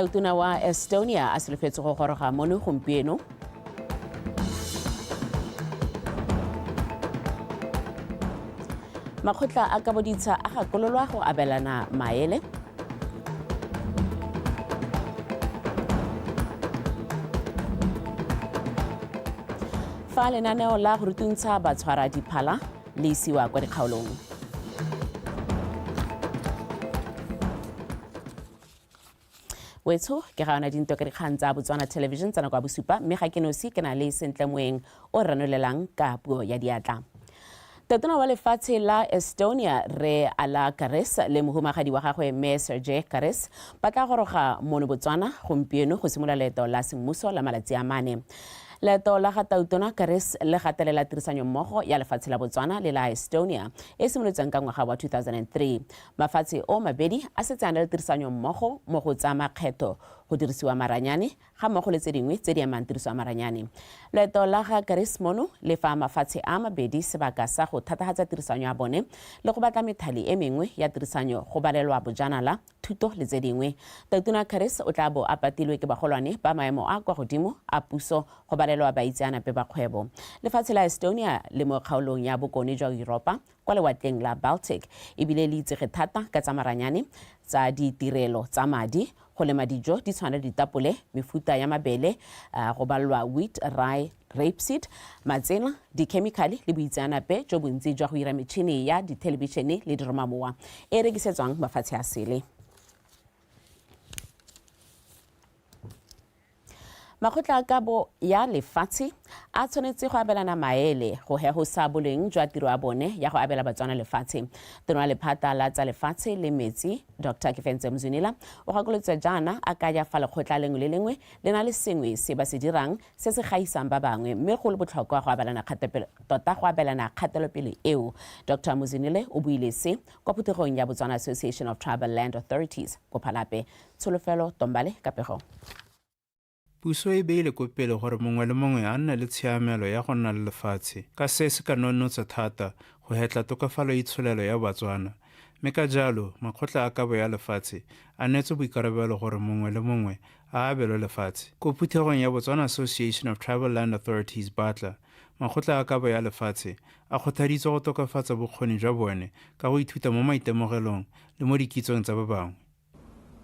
Tautona wa Estonia a solofetse go goroga mono gompieno. Makgotla a ka boditsha a gakololwa go abelana maele. Fa lenaneo la go rutuntsha batshwara diphala le isiwa kwa dikgaolong. Wetso ke ga ona dinto ka dikgang tsa Botswana Television tsa nako ya bosupa mme ga ke nosi ke na le sentle moeng o ranolelang ka puo ya diatla. Tatona wa lefatshe la Estonia re ala Kares le mohumagadi wa gagwe me Sergey Kares ba tla goroga mono Botswana gompieno go simolola leeto la semmuso la malatsi a mane. Leeto la ga Tautona Kares le gatelela tirisanyo mmogo ya lefatshe la Botswana le la Estonia e simolotseng ka ngwaga wa 2003. Mafatshe o mabedi a setse a na le tirisanyo mmogo mo go tsa makgetho go dirisiwa maranyane ga mmogo le tse dingwe tse di amang tiriso ya maranyane. Leeto la ga Kares mono le fa mafatshe a mabedi sebaka sa go thatagatsa tirisanyo ya bone le go batla methali e mengwe ya tirisanyo go balelwa bojanala thuto le tse dingwe. Tautona Kares o tla bo a patilwe ke bagolwane ba maemo a kwa godimo a puso go balelwa baitseanape ba kgwebo. Lefatshe la Estonia le mo kgaolong ya bokone jwa Europa kwa lewatleng la Baltic ebile le itsege thata ka tsa maranyane tsa ditirelo tsa madi go lema dijo di tshwana ditapole mefuta ya mabele go balwa wheat, rye, rapeseed, matsela, dikhemikale le boitseanape jo bontsi jwa go ira metšhini ya dithelebishene le diromamowa e rekisetswang mafatshe a sele. Makgotla a kabo ya lefatshe a tshwanetse go abelana maele go hegosa boleng jwa tiro ya bone ya go abela Batswana lefatshe. Tona lephata la tsa lefatshe le metsi Dr. Kefense Mzunila o gakolotse jaana a ka ya fa lekgotla lengwe le lengwe le na le sengwe se ba se dirang se se gaisang ba bangwe mme go le botlhokwa go abelana kgatelopele eo. Dr. Mzunile o buile se kwa phuthegong ya Botswana Association of Tribal Land Authorities ko Phalape. Tsholofelo Tombale ka pego. Puso e beile ko pele gore mongwe le mongwe a nne le tshiamelo ya go nna le lefatshe ka se se ka nonotsa thata go hetla tokafalo itsholelo ya Batswana mme ka jalo makgotla a kabo ya lefatshe a neetse boikarabelo gore mongwe le mongwe a abelwe lefatshe. Ko phuthegong ya Botswana Association of Tribal Land Authorities batla makgotla a kabo ya lefatshe a kgothaditswe go tokafatsa bokgoni jwa bone ka go ithuta mo maitemogelong le mo dikitsong tsa ba bangwe.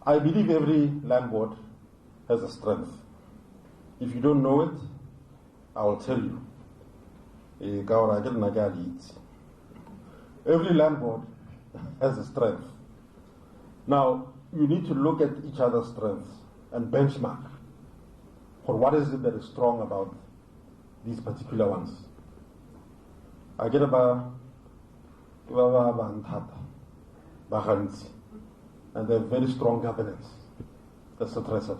I believe every land board has a strength. If you don't know it, I will tell you. Every land board has a strength. Now, you need to look at each other's strengths and benchmark for what is it that is strong about these particular ones. I get about and they have very strong governance, etc., etc.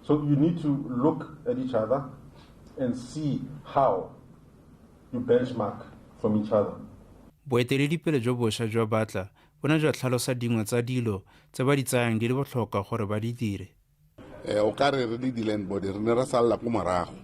So you need to look at each other and see how you benchmark from each other. Boeteledipele jo bošwa jwa batla bona jwa tlhalosa dingwe tsa dilo tse ba di tsayang di le botlhokwa gore ba di dire. O ka re le di-land board re ne re salla ko morago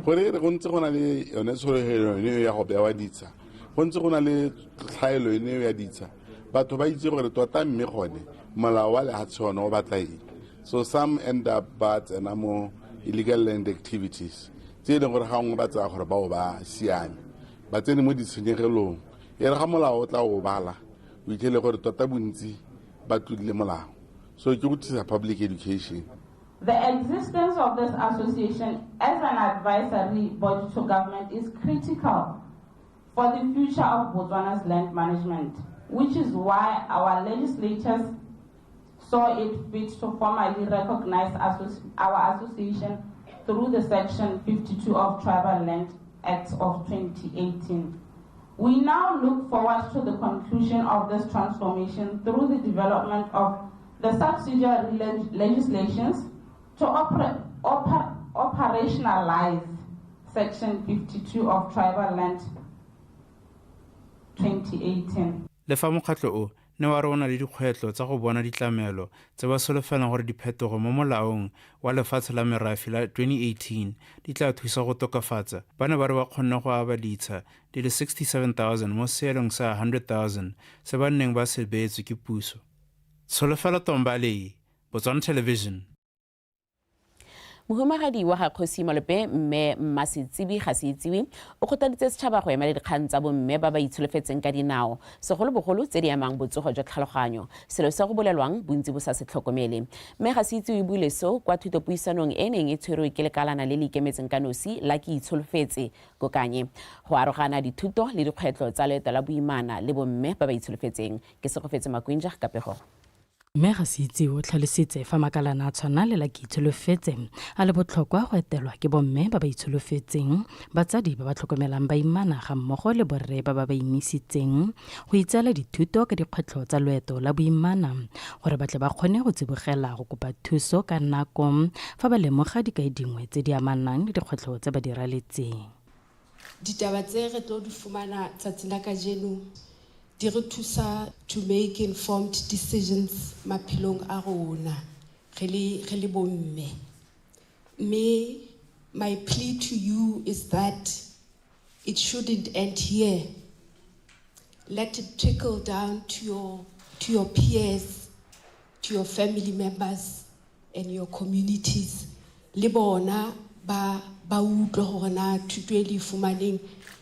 gore re go ntse go na le yone tshologelo eno ya go bewa ditsha go ntse go na le tlhaelo eno ya ditsha batho ba itse gore tota mme gone molao wa lefatshe one o batla eng. So some end up bad and more illegal land activities. Tse dingwe gore ga ngwe ba tsaya gore bao ba siame ba tsene mo ditshenyegelong e re ga molao o tla o bala o itlhele gore tota bontsi ba tlodile molao. So ke go tlisa public education. The existence of this association as an advisory body to government is critical for the future of Botswana's land management, which is why our legislatures saw it fit to formally recognize our association through the Section 52 of Tribal Land Act of 2018. We now look forward to the conclusion of this transformation through the development of the subsidiary legislations to operationalize Section 52 of Tribal Land 2018. Le fa mokgatlo o ne wa rona le dikgwetlo tsa go bona ditlamelo tse ba solofelang gore diphetogo mo molaong wa lefatshe la merafe la 2018 di tla thusa go tokafatsa ba ne ba re ba kgonne go aba ditsha di le 67,000 mo seelong sa 100,000 se ba nneng ba se beetswe ke puso. Tsholofelo Tombale, Botswana Television. mohumagadi wa Kgosi Malope mme Mmasetsibi ga se itsiwe o kgotladitse setšhaba go emela dikgang tsa bomme ba ba itsholofetseng ka dinao segolobogolo tse di amang botsogo jwa tlhaloganyo selo se go bolelwang bontsi bo sa se tlhokomele mme ga se itsiwe buile so kwa thutopuisanong e neng e tshwerwe ke lekalana le le ikemetseng ka nosi la ke itsholofetse kokanye go arogana dithuto le dikgwetlho tsa leeto la boimana le bomme ba ba itsholofetseng ke Segofetse Makwinja ka pego. Mme ga se itse o tlhalositse fa makalana a tshwana le la ke itsholofetse a le botlhokwa go etelwa ke bomme ba ba itsholofetseng batsadi ba ba tlhokomelang baimana ga mmogo le borre ba ba imisitseng go itseela dithuto ka dikgwetlho tsa loeto la boimana gore ba tle ba kgone go tsibogela go kopa thuso ka nako fa ba lemoga dikai dingwe tse di amanang le dikgwetlho tse ba di raletseng. Ditaba tse re tlo di fumana tsatsing la kajeno di re thusa to make informed decisions maphelong a rona re le bomme. My plea to you is that it shouldn't end here. Let it trickle down to your peers, to your family members and your communities. Le bona ba utlwa hore na thuto e le fumaneng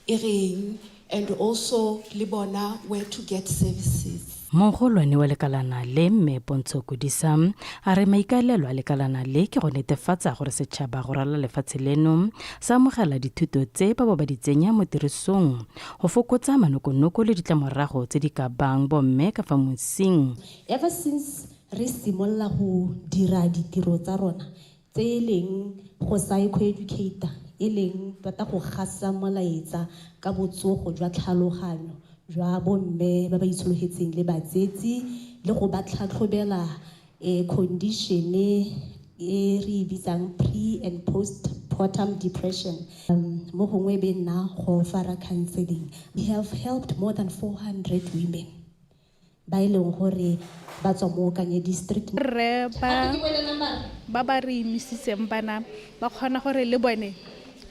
e reng, and also le bona where to get services. Mogolwane wa lekalana le mme Pontsho Kodisa a re maikaelelo a lekalana le ke go netefatsa gore setšhaba go rala lefatshe leno sa amogela dithuto tse ba di tsenya mo tirisong go fokotsa manokonoko le ditlamorago tse di ka bang bomme ka fa mosing. Ever since re simolola go dira ditiro tsa rona tse e leng go psycho-educator e leng tota go gasa molaetsa ka botsogo jwa tlhaloganyo jwa bomme ba ba itsholofetseng le batsetsi le go ba tlhatlhobela condition e re bitsang pre and postpartum depression mo gongwe be nna go fara counseling. We have helped more than 400 women ba ileng gore ba tswa mo Kanye district re ba re imisitseng bana ba kgona gore le bone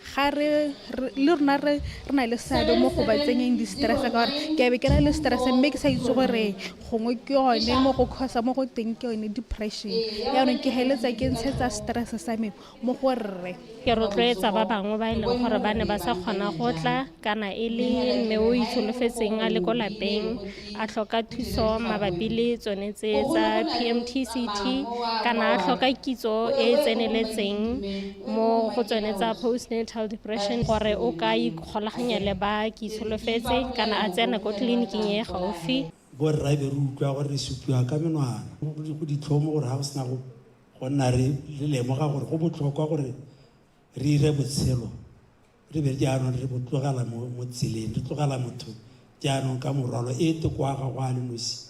ga re rona re na le seabe mo go ba tsenyeng di-stress ka gore ke be ke na le stress mme ke sa itse gore gongwe ke yone mo go kgosa mo go teng ke yone depression yaanong ke heletsa ke ntshetsa stress sa me mo gore ke rotloetsa ba bangwe ba ileng gore ba ne ba sa kgona go tla kana e le mme o itsholofetseng a le ko lapeng a tlhoka thuso mabapi le tsone tse tsa PMTCT kana a tlhoka kitso e tseneletseng mo go tsone tsa postnatal depression gore o ka ikgolaganya le ba ke itsholofetse kana a tsena ko tleliniking e gaufi. Borra be re utlwa gore re supiwa ka menwana go ditlhomo gore ga go sena go nna re lemoga gore go botlhokwa gore re ire botshelo re be jaanong re botlogela mo tseleng re tlogela motho jaanong ka morwalo e te kwa ga go a le nosi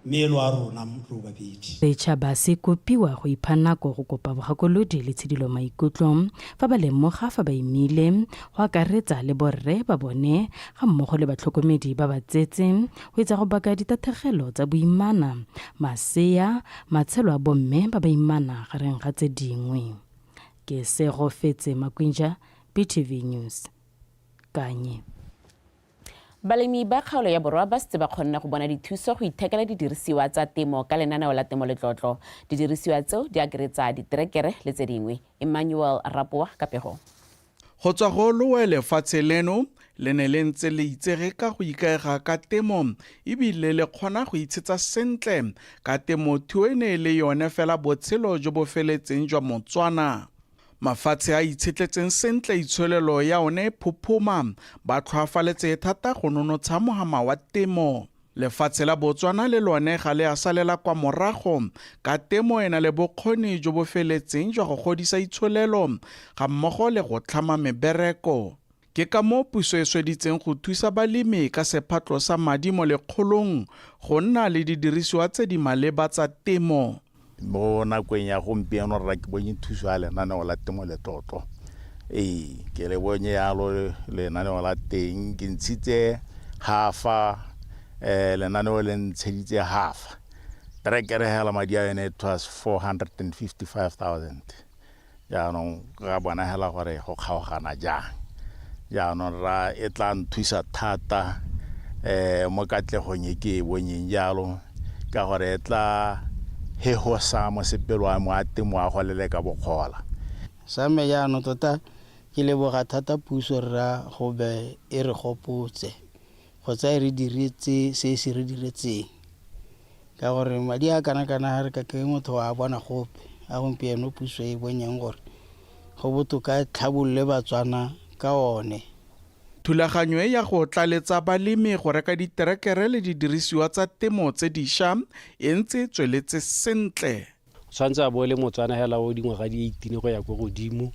melo a rona mo babedi. Setšhaba se kopiwa go ipha nako go kopa bogakolodi le tshedilo maikutlo fa ba lemoga fa ba imile go akaretsa le borre ba bone ga mmogo le batlhokomedi ba ba tsetseng go etsa go baka ditathegelo tsa boimana masea matshelo a bomme ba baimana gareng ga tse dingwe. Ke Segofetse Makwinja, BTV News, Kanye. Balemi ba kgaolo ya borwa ba setse ba kgonna go bona dithuso go ithekela didirisiwa tsa temo ka lenaneo la temo letlotlo. Didirisiwa tseo di akaretsa diterekere le tse dingwe. Emmanuel Rapoa ka pego. Go tswa go loe lefatshe leno le ne le ntse le itsege ka go ikaega ka temo ebile le kgona go itshetsa sentle ka temothuo e ne le yone fela botshelo jo bo feletseng jwa Motswana. Mafatshe a itshetletseng sentle itsholelo ya one phophoma ba tlhoafaletse thata go nonotsha mogama wa temo. Lefatshe la Botswana le lone ga le a salela kwa morago ka temo ena le bokgoni jo bo feletseng jwa go godisa itsholelo ga mmogo le go tlhama mebereko. Ke ka mo puso e sweditseng go thusa balemi ka sephatlo sa madi mo lekgolong go nna le didirisiwa tse di maleba tsa temo. Mo nakong ya gompieno re ke bone thuso ya lenaneo la temo letlotlo ke le bone yalo lenaneo la teng ke ntshitse hafa lenaneo le ntsheditse hafa terekere hela madi a yone it was 455,000 jaanong ga bona hela gore go kgaogana jaanong ra e tla nthusa thata mo katlegong e ke bonyeng jalo ka gore e tla he ho sa mo sepelo a mo a temo a go lele ka bokgola sa me jaanong tota ke leboga thata puso rra go be e re gopotse go tsa re diretse se re diretseng ka gore madi a kana re ka ke motho wa bona gope a gompieno puso e bonyang gore go botoka tlhabolle batswana ka one. Thulaganyo e ya go tlaletsa balemi go reka diterekere le didirisiwa tsa temo tse dišwa e ntse tsweletse sentle. Tshwantse a bo le motswana hela o dingwaga di 18 go ya go godimo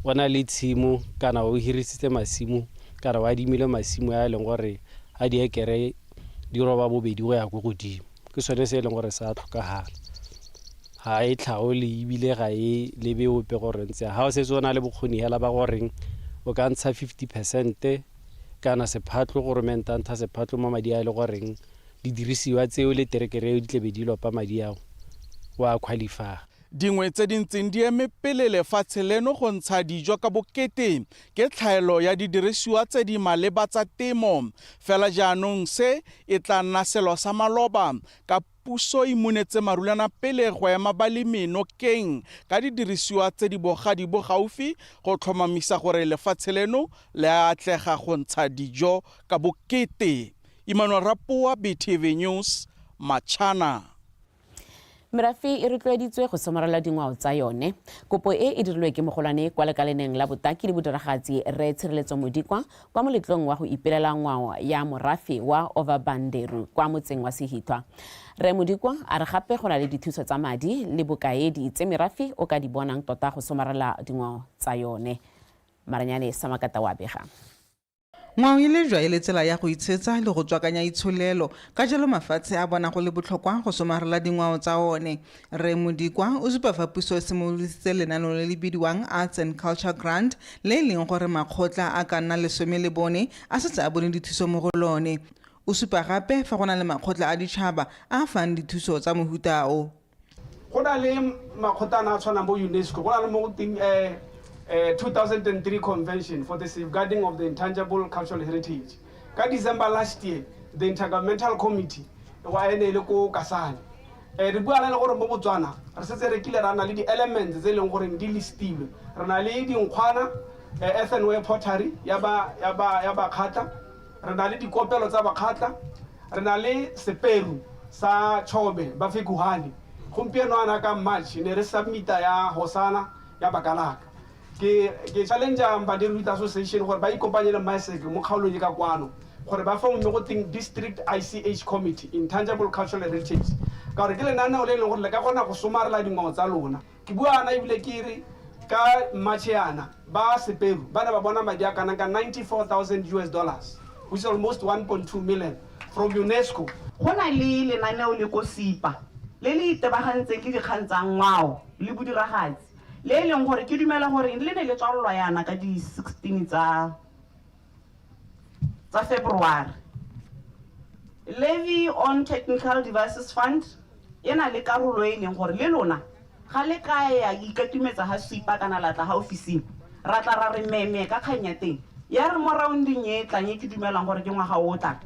o na le tshimo kana o hirisitse masimo kana wa dimile masimo ya leng gore a diekere di roba bobedi go ya go godimo ke sone se leng gore sa tlhokagala ha e tlhaole ibile ga e lebe ope gore ntse ha o se tsona le bokgoni hela ba goreng o ka ntsha 50% kana sephatlo gore mentanta sephatlo mo madi a le goreng di dirisiwa tseo le terekere di tlebe di lopa madi ao wa qualify. Dingwe tse dintseng di eme pele lefatshe leno go ntsha dijo ka bokete ke tlhaelo ya didirisiwa tse di maleba tsa temo fela jaanong se e tla nna selo sa maloba ka puso imunetse marulana pele go ema balemi nokeng ka didirisiwa tse di bogadi bo gaufi go tlhomamisa gore lefatshe leno le atlega go ntsha dijo ka bokete. Emmanuel Rapoa, BTV News, Matšhana. Merafe e rotloeditswe go somarela dingwao tsa yone. Kopo e dirilwe ke mogolwane kwa lekaleneng la botaki le bodiragatsi Re Tshireletso Modikwa kwa moletlong wa go ipelela ngwao ya morafe wa Overbanderu kwa motseng wa Sehithwa. Re Modikwa a re gape go na le dithuso tsa madi le bokaedi tse merafe o ka di bonang tota go somarela dingwao tsa yone. Maranyane Samakata wa bega. Ngwao e le jwa e le tsela ya go itshetsa le go tswakanya itsholelo ka jalo mafatshe a bona go le botlhokwa go somarela dingwao tsa one. Re Modikwa o supa fa puso simolositse lenaneo le le bidiwang Arts and Culture Grant le leng gore makgotla a ka nna 14 a setse a bone dithuso mo go lone. O supa gape fa go na le makgotla a ditšhaba a fang dithuso tsa mohuta o. Go na le makgotlana a tshwanang bo UNESCO go na le mo 2003 Convention for the Safeguarding of the Intangible Cultural Heritage. Ka December last year, the Intergovernmental Committee wa ene le ko Kasane. Re bua le gore mo Botswana re setse re kile rana le di elements tse leng gore di listilwe. Re na le dinkgwana earthenware pottery ya ba khatla. Re na le dikopelo tsa ba khatla. Re na le seperu sa chobe ba fekuhani. Gompieno ana ka March ne re submita ya Hosana ya Bakalaka. Ke challenge Badiri Youth Association gore ba ikopanye le MASEC mo kgaolong ka kwano gore ba form go ting district ICH committee intangible cultural heritage ka gore ke lenaneo le leng gore le ka gona go somarela dingwao tsa lona. Ke bua ana ibile ke re ka Machiana ba seperu bana ba bona madi a kana ka $94,000 which is almost 1.2 million from UNESCO. Gona le lenaneo le ko SIPA le le itebagantseng ke dikgang tsa ngwao le bodiragatsi le leng gore ke dumela gore le ne le tswalwa yana ka di 16 tsa February. Levy on Technical Devices Fund ena le karolo e leng gore le lona ga le ka ya ikatumetsa ha SIPA kana latla ha ofising ra tla ra re meme ka kganya teng ya re mo rounding e tlanye ke dumelang gore ke ngwaga o tla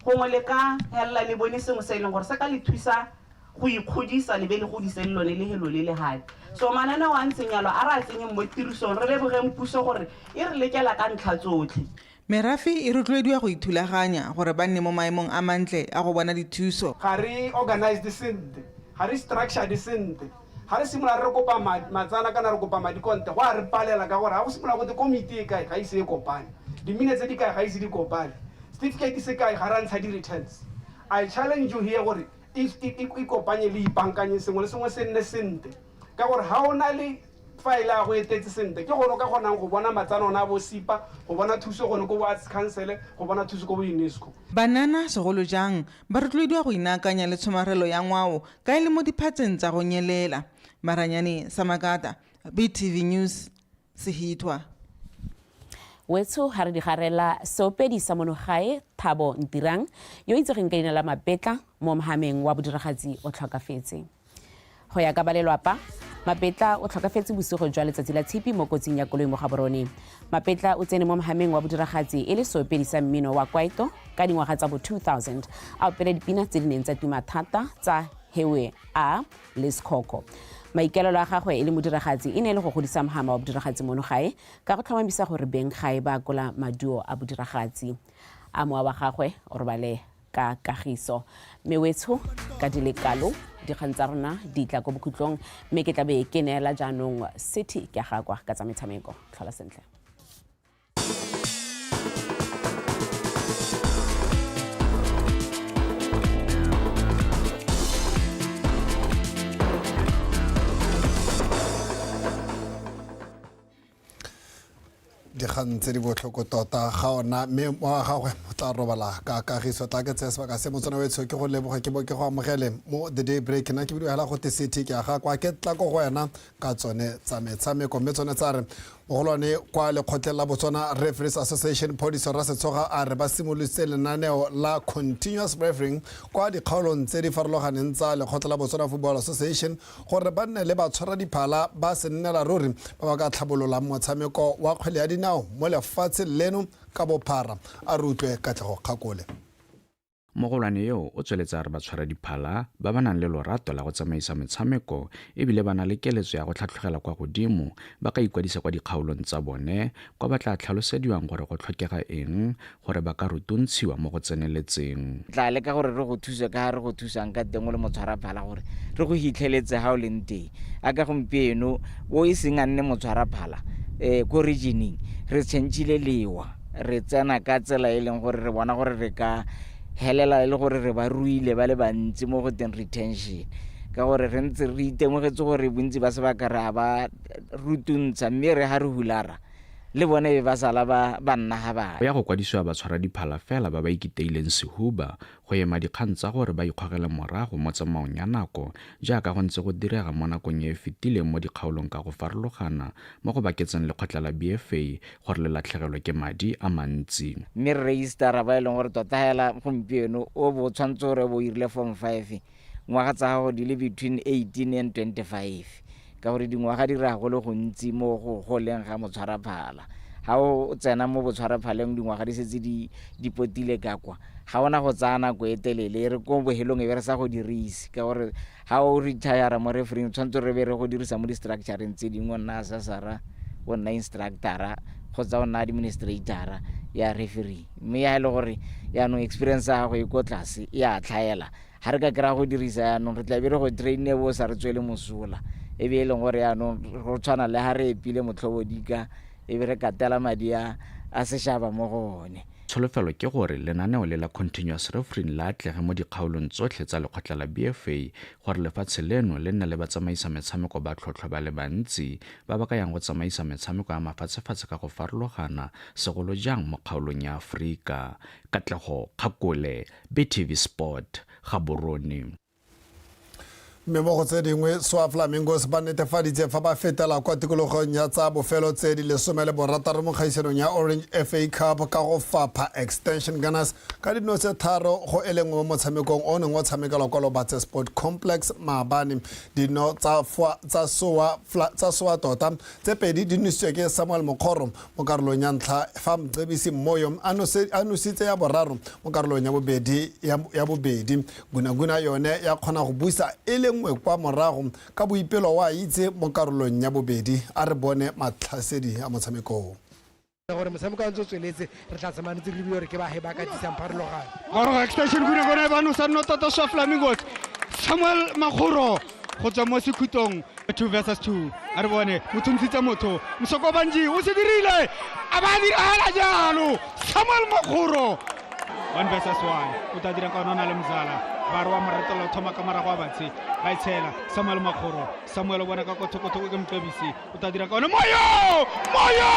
gongwe le ka hella le bone sengwe se leng gore se ka le thusa go ikgodisa le be le godise le lone le helo le hae. So manana wa ntsenyalo a ra tsenyeng mo tirisong re lebogeng puso gore e re lekela ka ntlha tsotlhe. Merafe e rotloediwa go ithulaganya gore ba nne mo maemong a mantle a go bona dithuso. Ga re organize disente, ga re structure disente. Ha re simola re kopa matsana kana re kopa madikonte go a re palela ka gore ha go simola go te committee e kae ga ise e kopane. Di minutes di kae ga ise di kopane. Certificate se kae ga ra ntsha di returns. I challenge you here gore if ikopanye le ipankanye sengwe le sengwe se nne sente ka gore ha ona le file a go etetse sente ke gore ka gona go bona matsana ona bo SIPA go bona thuso gone go Arts Council go bona thuso go UNESCO. Banana segolo jang ba rotloediwa go inakanya le tshomarelo ya ngwao ka ile mo diphatseng tsa go nyelela. Maranyane Samakata, BTV News, Sehithwa. Wetso ha re di garela seopedi sa monogae Thabo Ntirang yo itsegeng ka leina la Mapetla mo mohameng wa bodiragatsi o tlhokafetse. Go ya ka balelwapa, Mapetla o tlhokafetse bosigo jwa letsatsi la tshipi mo kotsing ya koloi mo Gaborone. Mapetla o tsene mo mohameng wa bodiragatsi e le seopedi sa mmino wa kwaito ka dingwaga tsa bo 2000 a opela dipina tse di neng tsa tuma thata tsa Hewe a le Skoko. Maikelelo a gagwe e le modiragatsi e ne le go godisa mohama wa bodiragatsi mono gae ka go tlhomamisa gore beng gae ba kola maduo a bodiragatsi a moa wa gagwe o robale ka kagiso mewetsho ka dilekalo dikgang tsa rona di tla go bokhutlong mme ke tlabe ke neela jaanong city ke gagwa ka tsa metshameko tlhola sentle. Dikgang tse di botlhoko tota ga ona mme wa gagwe o tla robala ka kagiso tla ke tse sebaka se motsana wetsho ke go leboga ke go amogele mo the day break na ke bua hela go te city ke aga kwa ke tla go wena ka tsone tsa metshameko mme tsone tsa re mogolwane kwa lekgotleng la Botswana Referees Association Podiso ra Setsoga a re ba simolotse lenaneo la continuous refereeing kwa dikgaolong tse di farologaneng tsa lekgotla la Botswana Football Association gore ba nne le ba tshwara diphala ba se nnela ruri ba ba ka tlhabolola motshameko wa kgwele ya dinao mo lefatshe leno ka bophara a rutlwe ka tlego kgakole. Mogolwane yo o tsweletsa re ba tshwara diphala ba ba nang le lorato la go tsamaisa metshameko ebile ba na le keletso ya go tlhatlhogela kwa godimo ba ka ikwadisa kwa dikgaolong tsa bone kwa ba tla tlhalosediwang gore go tlhokega eng gore ba ka rutuntshiwa mo go tseneletseng. Tla le ka gore re go thusa ka re go thusang ka teng le motshwara phala gore re go hitlheletse ha o le nteng a ka gompieno o iseng a nne motshwara phala ko regioning re tshentshile lewa re tsena ka tsela e leng gore re bona gore re ka helela le gore re ba ruile ba le bantsi mo go teng retention ka gore re ntse re itemogetse gore bontsi ba se ba ka ra ba rutuntsa mme re ha re hulara le bone ba sala ba nna ha ba ya go kwadisiwa ba tshwara diphala fela ba ba ikiteileng sehuba go ema dikgang tsa gore ba ikgogele morago mo tsamaong ya nako jaaka go ntse go direga mo nakong e fetileng mo dikgaolong ka go farologana mo go baketseng lekgotla la BFA gore le latlhegelwe ke madi a mantsi mme re register ba ile gore tota hela gompieno o bo tshwantse gore bo irile form 5 ngwaga tsa go di le between 18 and 25 ka gore dingwaga di ra go le go ntsi mo go goleng ga motshwara phala ha o tsena mo botshwara phaleng dingwaga di setse di potile ka kwa ha ona go tsana go etelele re go bohelong e be re sa go dirisi ka gore ha o retire mo refereeing tshwanetse re be re go dirisa mo di structureng tse dingwe nna sasara o nna instructora kgotsa o nna administratora ya referee mme ya le gore ya no experience ya go e ko tlase ya tlhaela ha re ka kra go dirisa no re tla be re go train bo sa re tswele mosola e be le gore ya no go tshwana le ha re epile motlhobodika e be re katela madi a seshaba mo gone. Tsholofelo ke gore lenaneo le la continuous refereeing la atlege mo dikgaolong tsotlhe tsa lekgotla la BFA gore lefatshe leno le nne le ba tsamaisa metshameko ba tlhotlhwa ba le bantsi ba ba ka yang go tsamaisa metshameko ya mafatshefatshe ka go farologana segolo jang mo kgaolong ya Afrika. Katlego Kgakole, BTV Sport, Gaborone. mme mo go tse dingwe SWA Flamingos ba netefaditse fa ba fetela kwa tikologong ya tsa bofelo tse di 16 mo kgaisanong ya Orange FA Cup ka go fapha Extension Gunners ka dinose tharo go elengwe mo motshamekong o neng wa tshamekelwa kwa Lobatse Sport Complex Maabane. Dino tsa SWA tota tse pedi di nositswe ke Samuel Mokgoro mo karolong ya ntlha fa Mcebisi Moyo a nositse ya boraro mo karolong ya bobedi. Gunaguna yone ya kgona go buisa nngwe kwa morago ka boipelo wa itse mo karolong ya bobedi a re bone matlhasedi a motshamekong gore motshameko a ntse tsweletse re tla tsamayetse re bile ke ba he ba ka tsang pharologano gore extension gune ba no sa no tota SWA Flamingos Samuel Mokgoro go tswa mo sekhutong 2 versus 2 a re bone mothuntshitse motho Msokobanji o se dirile a ba di ala jalo Samuel Mokgoro 1 versus 1 o tla dira ka nona le Mzala ba re wa moretelo thoma ka marago a batsi ba itshela Samuel Mokgoro Samuel o bona ka go thoko ke Mcebisi o tla dira ka nona moyo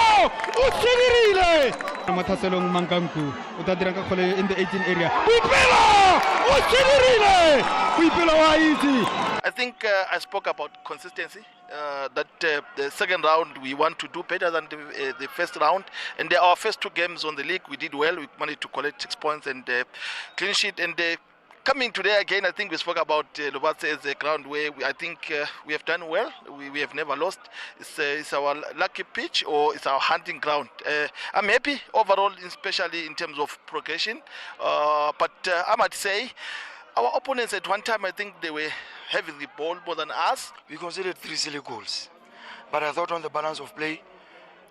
o tsidirile Mathaselong Mankanku o tla dira ka khole in the 18 area Boipelo o tsidirile Boipelo wa itse. I think I spoke about consistency, that the second round we want to do better than the first round. And our first 2 games on the league, we did well. We managed to collect 6 points and clean sheet. And coming today again, I think we spoke about Lobatse as a ground where I think we have done well. We have never lost. It's our lucky pitch or it's our hunting ground. I'm happy overall, especially in terms of progression. But I might say, our opponents at one time, I think they were having the ball more than us. We conceded 3 silly goals. But I thought on the balance of play,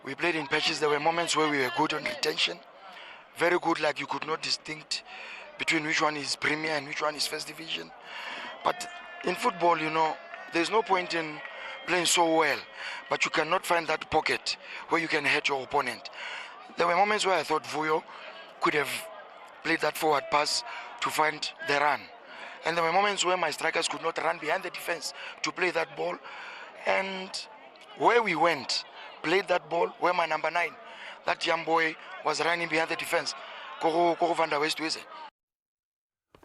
we played in patches. There were moments where we were good on retention. Very good, like you could not distinct between which one is Premier and which one is First Division. But in football, you know, there's no point in playing so well, but you cannot find that pocket where you can hit your opponent. There were moments where I thought Vuyo could have played that forward pass to find the run. And there were moments where my strikers could not run behind the defense to play that ball. And where we went, played that ball, where my number 9, that young boy was running behind the defense. Koro van der West Wese.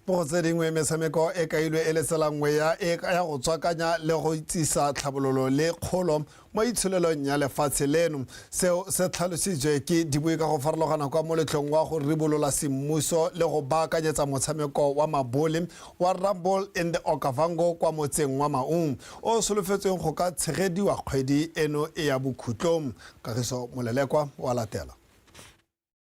Go tse dingwe metshameko e kailwe e letsela nngwe ya go tswakanya le go itsisa tlhabololo le kgolo mo itsholelong ya lefatshe leno seo se tlhalositswe ke dibui ka go farologana kwa moletlong wa go ribolola semmuso le go baakanyetsa motshameko wa mabole wa Rumble in the Okavango kwa motseng wa Maung o solofetsweng go ka tshegediwa kgwedi eno e ya bokhutlong. Kagiso Molelekwa wa latela.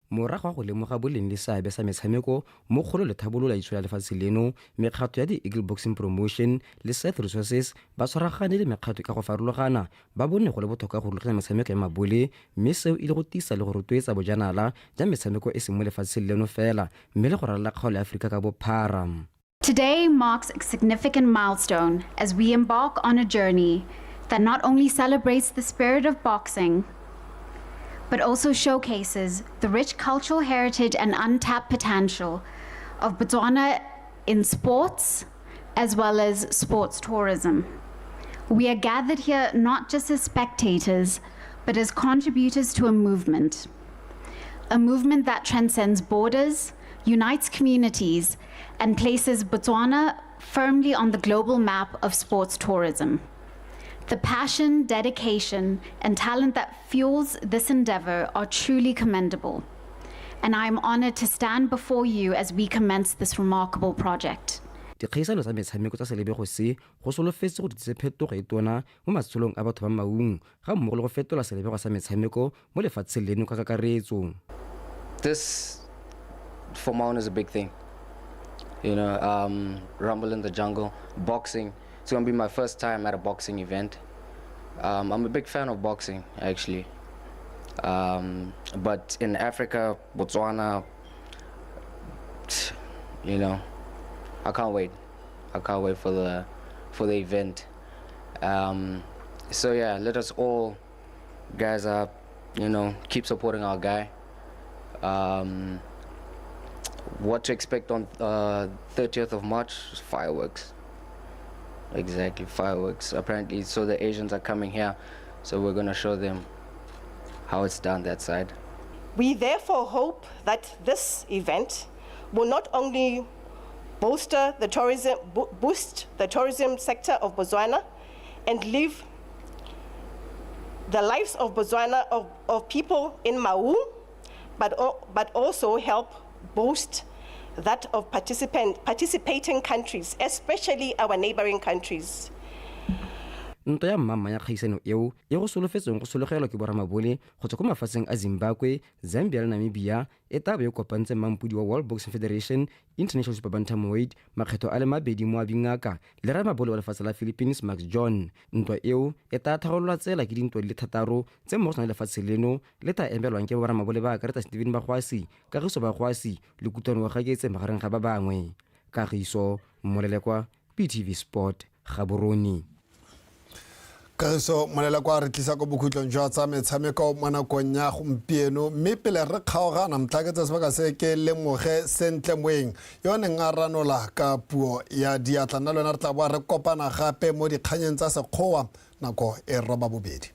Morago go lemoga boleng le seabe sa metshameko mo kgolo le thabolola itshola lefatshe leno mekgato ya di-Eagle Boxing Promotion le Seth Resources ba tshwaragane le mekgato ka go farologana ba bone go le botlhokwa go rulaganya metshameko ya mabole mme seo e le go tisa le go rotloetsa bojanala ja metshameko e seng mo lefatsheng leno fela mme le go ralala kgaolo ya Aforika ka bophara. Today marks a significant milestone as we embark on a journey that not only celebrates the spirit of boxing but also showcases the rich cultural heritage and untapped potential of Botswana in sports as well as sports tourism. We are gathered here not just as spectators, but as contributors to a movement that transcends borders, unites communities, and places Botswana firmly on the global map of sports tourism. The passion, dedication, and talent that fuels this endeavor are truly commendable, and I am honored to stand before you as we commence this remarkable project. Dikgaisano tsa metshameko tsa selebego se go solofetse go ditse phetogo e tona mo matsholong a batho ba Maung ga mmogo le go fetola selebego sa metshameko mo lefatsheng leno ka kakaretso. This for Maun is a big thing. You know, Rumble in the Jungle, boxing. It's going to be my first time at a boxing event. I'm a big fan of boxing, actually. But in Africa, Botswana, you know, I can't wait. I can't wait for the event. So yeah, let us all, guys, you know, keep supporting our guy. What to expect on 30th of March? Fireworks. Exactly, fireworks. Apparently, so the Asians are coming here, so we're going to show them how it's done that side. We therefore hope that this event will not only boost the tourism sector of Botswana and live the lives of Botswana, of people in Maung, but also help boost that of participating countries, especially our neighboring countries. Nto ya mama ya kgaisano eo e go solofetseng go sologelwa ke boramabole go tswa ko mafatsheng a Zimbabwe, Zambia le Namibia e taba e kopantse mampudi wa World Boxing Federation, International Super Bantamweight, makgetho a le mabedi mo a bingaka le ramabole wa lefatshe la Philippines Max John. Ntwa eo e ta thagololwa tsela ke dintwa di le 3 tse mo go tsona lefatshe leno le ta emelwang ke boramabole ba akaretsa Steven Bagwasi, Kagiso Bagwasi le Kutlwano wa Gaketse magareng ga ba bangwe. Kagiso Molelekwa, PTV Sport, Gaborone. Kagiso Molelekwa re tlisa go bokhutlong jwa tsa metshameko mo nakong ya gompieno mme pele re kgaogana mtlhaketse sebaka se ke lemoge sentle moeng yone nga ranola ka puo ya diatla nna lona re tla boa re kopana gape mo dikganyeng tsa sekgowa nako e roba bobedi.